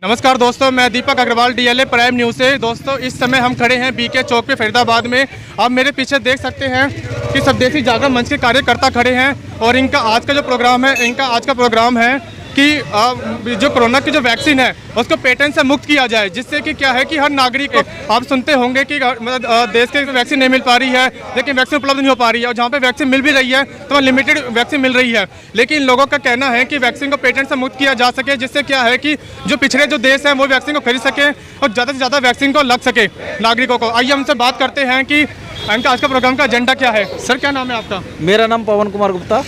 नमस्कार दोस्तों, मैं दीपक अग्रवाल डीएलए प्राइम न्यूज़ से। दोस्तों इस समय हम खड़े हैं बीके चौक पे फरीदाबाद में। आप मेरे पीछे देख सकते हैं कि स्वदेशी जागरण मंच के कार्यकर्ता खड़े हैं और इनका आज का जो प्रोग्राम है कि जो कोरोना की जो वैक्सीन है उसको पेटेंट से मुक्त किया जाए, जिससे कि क्या है कि हर नागरिक को, आप सुनते होंगे कि मतलब देश के वैक्सीन नहीं मिल पा रही है, लेकिन वैक्सीन उपलब्ध नहीं हो पा रही है, और जहाँ पे वैक्सीन मिल भी रही है तो लिमिटेड वैक्सीन मिल रही है। लेकिन लोगों का कहना है कि वैक्सीन को पेटेंट से मुक्त किया जा सके, जिससे क्या है कि जो पिछड़े जो देश हैं वो वैक्सीन को खरीद सके और ज़्यादा से ज़्यादा वैक्सीन को लग सके नागरिकों को। आइए हमसे बात करते हैं कि इनका आज का प्रोग्राम का एजेंडा क्या है। सर, क्या नाम है आपका? मेरा नाम पवन कुमार गुप्ता।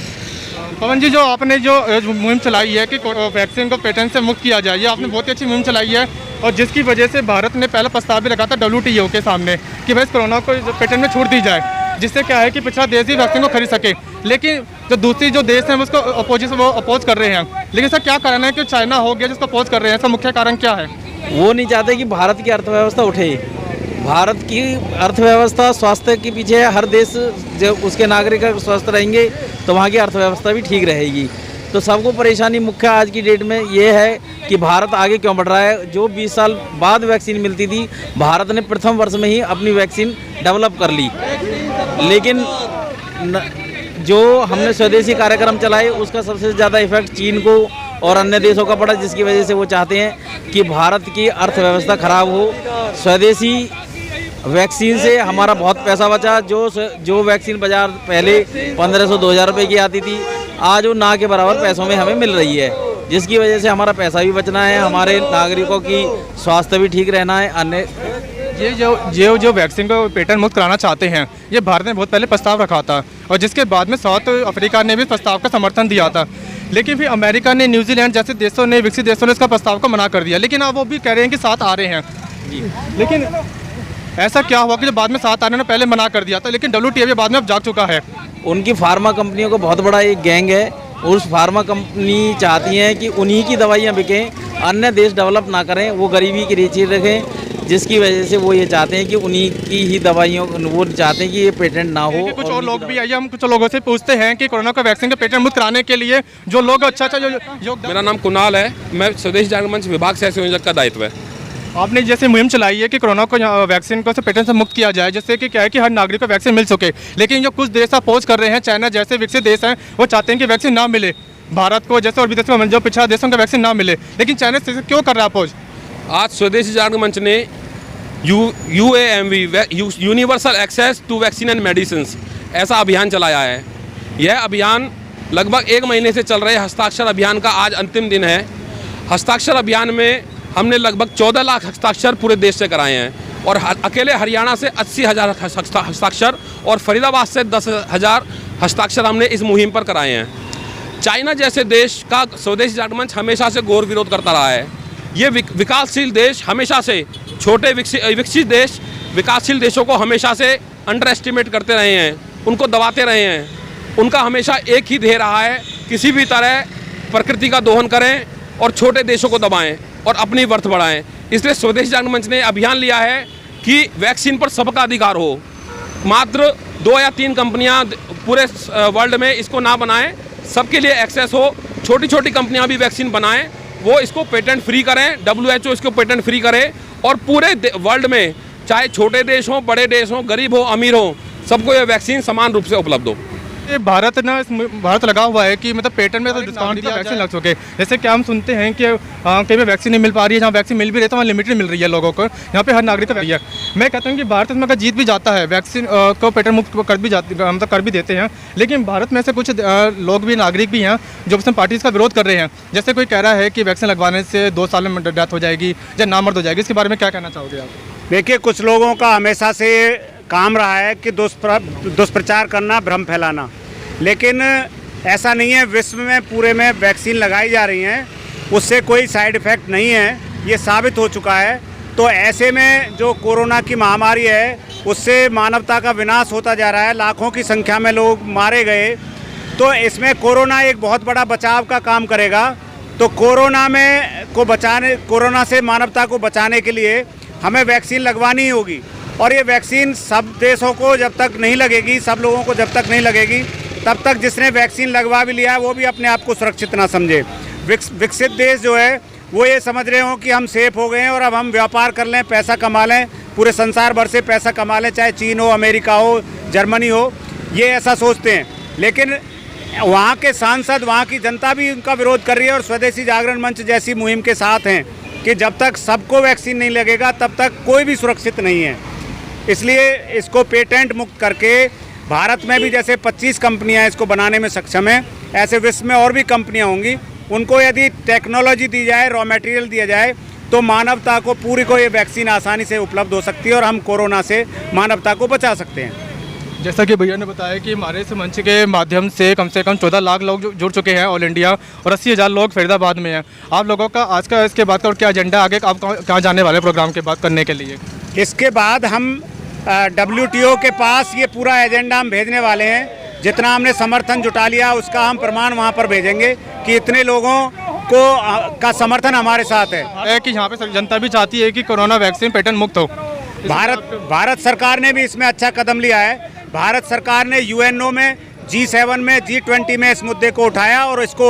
पवन जी, जो आपने जो मुहिम चलाई है कि वैक्सीन को पेटेंट से मुक्त किया जाए, ये आपने बहुत ही अच्छी मुहिम चलाई है, और जिसकी वजह से भारत ने पहला प्रस्ताव भी रखा था WTO के सामने कि भाई इस कोरोना को पेटेंट में छूट दी जाए, जिससे क्या है कि पिछड़ा देश ही वैक्सीन को खरीद सके। लेकिन जो दूसरी जो देश हैं उसको अपोज कर रहे हैं। लेकिन सर, क्या कारण है कि चाइना हो गया जिसको अपोज कर रहे हैं? इसका मुख्य कारण क्या है? वो नहीं चाहते कि भारत की अर्थव्यवस्था उठे। भारत की अर्थव्यवस्था स्वास्थ्य के पीछे है। हर देश जब उसके नागरिक स्वस्थ रहेंगे तो वहाँ की अर्थव्यवस्था भी ठीक रहेगी। तो सबको परेशानी मुख्य आज की डेट में ये है कि भारत आगे क्यों बढ़ रहा है। जो 20 साल बाद वैक्सीन मिलती थी, भारत ने प्रथम वर्ष में ही अपनी वैक्सीन डेवलप कर ली। लेकिन जो हमने स्वदेशी कार्यक्रम चलाए उसका सबसे ज़्यादा इफेक्ट चीन को और अन्य देशों का पड़ा, जिसकी वजह से वो चाहते हैं कि भारत की अर्थव्यवस्था खराब हो। स्वदेशी वैक्सीन से हमारा बहुत पैसा बचा। जो वैक्सीन बाजार पहले 1500-2000 रुपये की आती थी, आज वो ना के बराबर पैसों में हमें मिल रही है, जिसकी वजह से हमारा पैसा भी बचना है, हमारे नागरिकों की स्वास्थ्य भी ठीक रहना है। अन्य ये जो वैक्सीन को पेटेंट मुक्त कराना चाहते हैं, ये भारत ने बहुत पहले प्रस्ताव रखा था, और जिसके बाद में साउथ अफ्रीका ने भी प्रस्ताव का समर्थन दिया था। लेकिन फिर अमेरिका ने, न्यूजीलैंड जैसे देशों ने, विकसित देशों ने इसका प्रस्ताव को मना कर दिया। लेकिन अब वो भी कह रहे हैं कि साथ आ रहे हैं। लेकिन ऐसा क्या हुआ कि जो बाद में साथ आने ने पहले मना कर दिया था, लेकिन WTO भी बाद में अब जाग चुका है? उनकी फार्मा कंपनियों को बहुत बड़ा एक गैंग है। उस फार्मा कंपनी चाहती हैं कि उन्हीं की दवाइयाँ बिकें, अन्य देश डेवलप ना करें, वो गरीबी की रेंज रखें, जिसकी वजह से वो ये चाहते हैं कि उन्हीं की ही दवाइयों, वो चाहते हैं कि ये पेटेंट ना हो। कुछ और लोग भी आइए, हम कुछ लोगों से पूछते हैं कि कोरोना का वैक्सीन का पेटेंट मुक्त कराने के लिए जो लोग मेरा नाम कुणाल है, मैं स्वदेशी जागरण मंच विभाग से संयोजक का दायित्व है। आपने जैसे मुहिम चलाई है कि कोरोना को वैक्सीन को पेटेंट से मुक्त किया जाए, जिससे कि क्या है कि हर नागरिक को वैक्सीन मिल सके। लेकिन जो कुछ देश अपोज कर रहे हैं, चाइना जैसे विकसित देश हैं, वो चाहते हैं कि वैक्सीन ना मिले भारत को, जैसे और विदेशों में जो पिछड़ा देशों का वैक्सीन ना मिले। लेकिन चाइना से क्यों कर रहा है अपोज? आज स्वदेशी जागरण मंच ने UAMV universal access to vaccine and medicine ऐसा अभियान चलाया है। यह अभियान लगभग 1 महीने से चल रहे हस्ताक्षर अभियान का आज अंतिम दिन है। हस्ताक्षर अभियान में हमने लगभग 14 लाख हस्ताक्षर पूरे देश से कराए हैं, और अकेले हरियाणा से 80,000 हस्ताक्षर और फरीदाबाद से 10,000 हस्ताक्षर हमने इस मुहिम पर कराए हैं। चाइना जैसे देश का स्वदेशी जागरण मंच हमेशा से घोर विरोध करता रहा है। ये विकासशील देश हमेशा से, छोटे विकसित देश विकासशील देशों को हमेशा से अंडर एस्टिमेट करते रहे हैं, उनको दबाते रहे हैं। उनका हमेशा एक ही ध्येय रहा है, किसी भी तरह प्रकृति का दोहन करें और छोटे देशों को दबाएं और अपनी वर्थ बढ़ाएं। इसलिए स्वदेशी जागरण मंच ने अभियान लिया है कि वैक्सीन पर सबका अधिकार हो। मात्र 2 या 3 कंपनियां पूरे वर्ल्ड में इसको ना बनाएं, सबके लिए एक्सेस हो। छोटी छोटी कंपनियां भी वैक्सीन बनाएं, वो इसको पेटेंट फ्री करें, WHO इसको पेटेंट फ्री करे, और पूरे वर्ल्ड में चाहे छोटे देश हों, बड़े देश हों, गरीब हो, अमीर हो, सबको ये वैक्सीन समान रूप से उपलब्ध हो। भारत लगा हुआ है कि मतलब पेटेंट में तो डिस्काउंट दिया वैक्सीन लग चुके। जैसे क्या हम सुनते हैं कि कहीं पे वैक्सीन नहीं मिल पा रही है, जहाँ वैक्सीन मिल भी रही है तो वहाँ लिमिटेड मिल रही है लोगों को, यहाँ पे हर नागरिक को रही है। मैं कहता हूँ कि भारत इसमें अगर जीत भी जाता है, वैक्सीन को पेटेंट मुक्त कर भी देते हैं, लेकिन भारत में से कुछ लोग भी, नागरिक भी हैं जो उसमें पार्टीज़ का विरोध कर रहे हैं। जैसे कोई कह रहा है कि वैक्सीन लगवाने से 2 साल में डेथ हो जाएगी या नामर्द हो जाएगी। इसके बारे में क्या कहना चाहोगे आप? देखिए, कुछ लोगों का हमेशा से काम रहा है कि दुष्प्रचार करना, भ्रम फैलाना, लेकिन ऐसा नहीं है। विश्व में पूरे में वैक्सीन लगाई जा रही हैं, उससे कोई साइड इफ़ेक्ट नहीं है, ये साबित हो चुका है। तो ऐसे में जो कोरोना की महामारी है, उससे मानवता का विनाश होता जा रहा है, लाखों की संख्या में लोग मारे गए। तो इसमें कोरोना एक बहुत बड़ा बचाव का काम करेगा। तो कोरोना से मानवता को बचाने के लिए हमें वैक्सीन लगवानी ही होगी, और ये वैक्सीन सब देशों को जब तक नहीं लगेगी, सब लोगों को जब तक नहीं लगेगी, तब तक जिसने वैक्सीन लगवा भी लिया है वो भी अपने आप को सुरक्षित ना समझे। विकसित देश जो है वो ये समझ रहे हों कि हम सेफ हो गए हैं और अब हम व्यापार कर लें, पैसा कमा लें, पूरे संसार भर से पैसा कमा लें, चाहे चीन हो, अमेरिका हो, जर्मनी हो, ये ऐसा सोचते हैं। लेकिन वहाँ के सांसद, वहाँ की जनता भी उनका विरोध कर रही है और स्वदेशी जागरण मंच जैसी मुहिम के साथ हैं कि जब तक सबको वैक्सीन नहीं लगेगा तब तक कोई भी सुरक्षित नहीं है। इसलिए इसको पेटेंट मुक्त करके भारत में भी जैसे 25 कंपनियां इसको बनाने में सक्षम हैं, ऐसे विश्व में और भी कंपनियां होंगी। उनको यदि टेक्नोलॉजी दी जाए, रॉ मटेरियल दिया जाए, तो मानवता को पूरी को ये वैक्सीन आसानी से उपलब्ध हो सकती है और हम कोरोना से मानवता को बचा सकते हैं। जैसा कि भैया ने बताया कि हमारे इस मंच के माध्यम से कम 14 लाख लोग जुड़ चुके हैं ऑल इंडिया और 80,000 लोग फरीदाबाद में हैं। आप लोगों का आज का इसके बाद का और क्या एजेंडा आगे, आप कहाँ जाने वाले प्रोग्राम के बाद करने के लिए? इसके बाद हम WTO के पास ये पूरा एजेंडा हम भेजने वाले हैं। जितना हमने समर्थन जुटा लिया उसका हम प्रमाण वहाँ पर भेजेंगे कि इतने लोगों को का समर्थन हमारे साथ है कि यहाँ पे जनता भी चाहती है कि कोरोना वैक्सीन पेटेंट मुक्त हो। भारत सरकार ने भी इसमें अच्छा कदम लिया है। भारत सरकार ने UNO में, G7 में, G20 में इस मुद्दे को उठाया और इसको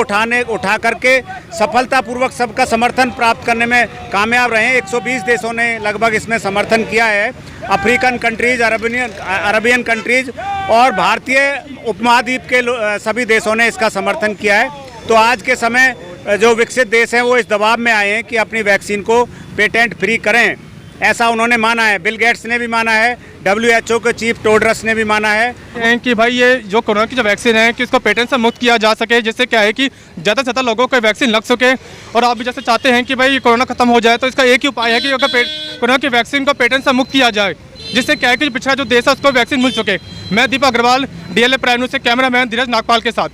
उठा करके सफलतापूर्वक सबका समर्थन प्राप्त करने में कामयाब रहे। 120 देशों ने लगभग इसमें समर्थन किया है। अफ्रीकन कंट्रीज, अरबियन कंट्रीज और भारतीय उपमहाद्वीप के सभी देशों ने इसका समर्थन किया है। तो आज के समय जो विकसित देश हैं वो इस दबाव में आए हैं कि अपनी वैक्सीन को पेटेंट फ्री करें, ऐसा उन्होंने माना है। बिल गेट्स ने भी माना है, WHO के चीफ टेड्रस ने भी माना है कि भाई ये जो कोरोना की जो वैक्सीन है कि इसको पेटेंट से मुक्त किया जा सके, जिससे क्या है कि ज़्यादा से ज़्यादा लोगों को वैक्सीन लग सके। और आप भी जैसे चाहते हैं कि भाई कोरोना खत्म हो जाए, तो इसका एक ही उपाय है कि अगर कोरोना की वैक्सीन को पेटेंट से मुक्त किया जाए, जिससे क्या है कि पिछड़ा जो देश है उसको वैक्सीन मिल चुके। मैं दीपक अग्रवाल, DLA प्राइम न्यूज़ से कैमरामैन धीरज नागपाल के साथ।